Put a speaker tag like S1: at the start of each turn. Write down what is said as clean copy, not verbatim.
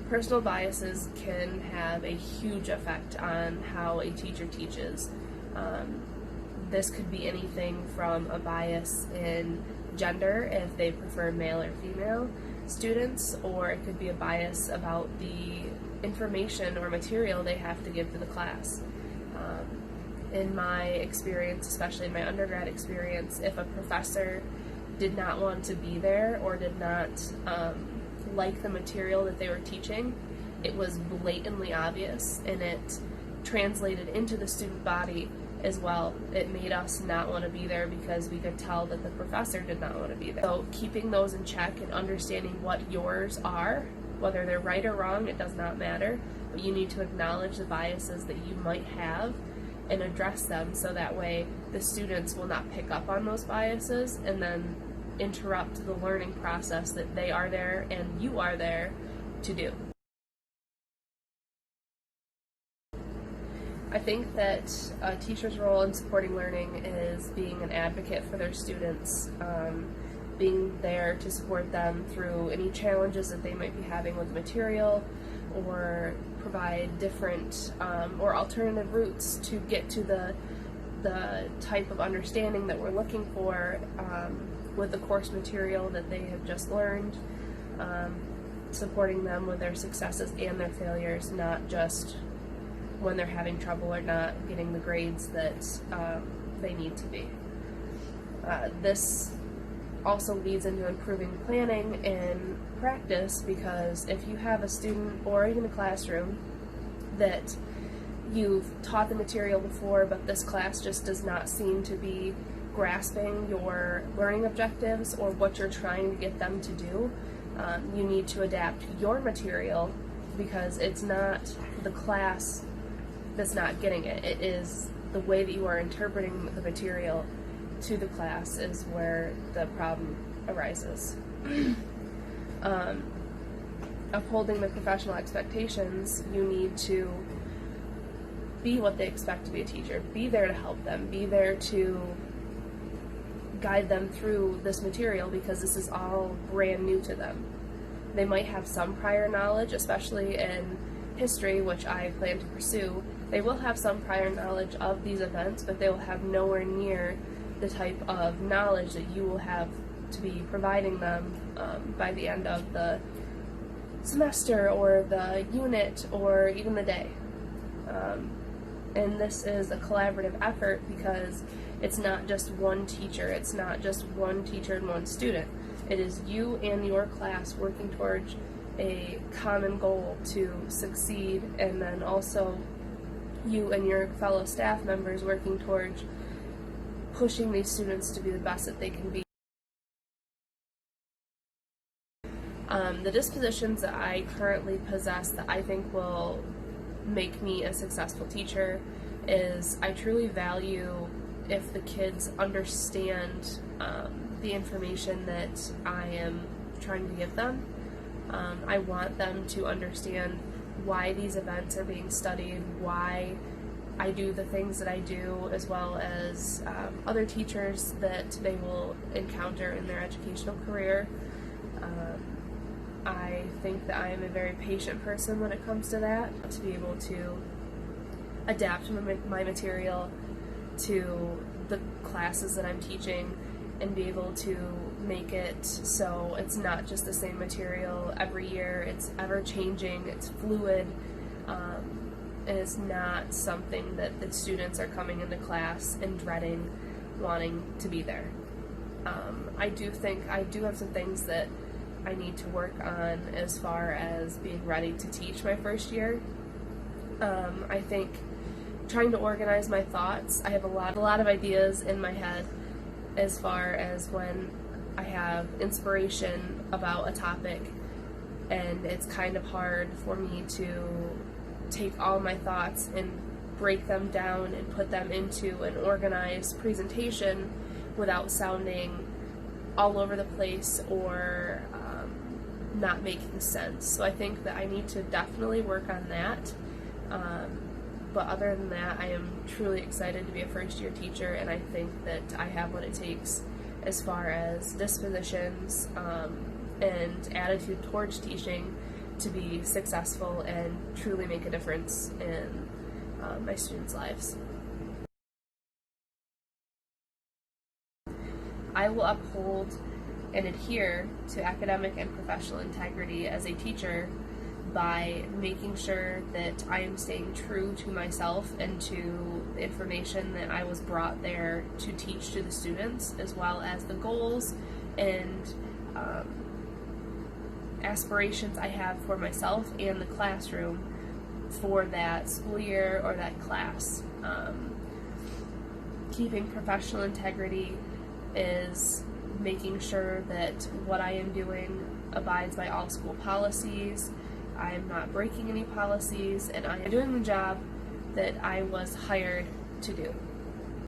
S1: Personal biases can have a huge effect on how a teacher teaches. This could be anything from a bias in gender, if they prefer male or female students, or it could be a bias about the information or material they have to give to the class. In my experience, especially in my undergrad experience, if a professor did not want to be there or did not like the material that they were teaching, it was blatantly obvious, and it translated into the student body as well. It made us not want to be there because we could tell that the professor did not want to be there. So keeping those in check and understanding what yours are, whether they're right or wrong, it does not matter, but you need to acknowledge the biases that you might have and address them, so that way the students will not pick up on those biases and then interrupt the learning process that they are there and you are there to do. I think that a teacher's role in supporting learning is being an advocate for their students, being there to support them through any challenges that they might be having with material, or provide different or alternative routes to get to the type of understanding that we're looking for with the course material that they have just learned, supporting them with their successes and their failures, not just when they're having trouble or not getting the grades that they need to be. This also leads into improving planning and practice, because if you have a student or even a classroom that you've taught the material before, but this class just does not seem to be grasping your learning objectives or what you're trying to get them to do, you need to adapt your material, because it's not the class that's not getting it. It is the way that you are interpreting the material to the class is where the problem arises. Upholding the professional expectations, you need to be what they expect to be a teacher. Be there to help them. Be there to guide them through this material, because this is all brand new to them. They might have some prior knowledge, especially in history, which I plan to pursue. They will have some prior knowledge of these events, but they will have nowhere near the type of knowledge that you will have to be providing them by the end of the semester or the unit or even the day. And this is a collaborative effort, because it's not just one teacher, it's not just one teacher and one student. It is you and your class working towards a common goal to succeed, and then also you and your fellow staff members working towards pushing these students to be the best that they can be. The dispositions that I currently possess that I think will make me a successful teacher is I truly value if the kids understand the information that I am trying to give them. I want them to understand why these events are being studied, why I do the things that I do, as well as other teachers that they will encounter in their educational career. I think that I am a very patient person when it comes to that, to be able to adapt my material to the classes that I'm teaching and be able to make it so it's not just the same material every year, it's ever changing, it's fluid, and it's not something that the students are coming into class and dreading wanting to be there. I do think I do have some things that I need to work on as far as being ready to teach my first year. I think trying to organize my thoughts. I have a lot of ideas in my head as far as when I have inspiration about a topic, and it's kind of hard for me to take all my thoughts and break them down and put them into an organized presentation without sounding all over the place or not making sense. So I think that I need to definitely work on that. But other than that, I am truly excited to be a first-year teacher, and I think that I have what it takes as far as dispositions and attitude towards teaching to be successful and truly make a difference in my students' lives. I will uphold and adhere to academic and professional integrity as a teacher by making sure that I am staying true to myself and to the information that I was brought there to teach to the students, as well as the goals and aspirations I have for myself and the classroom for that school year or that class. Keeping professional integrity is making sure that what I am doing abides by all school policies, I am not breaking any policies, and I am doing the job that I was hired to do.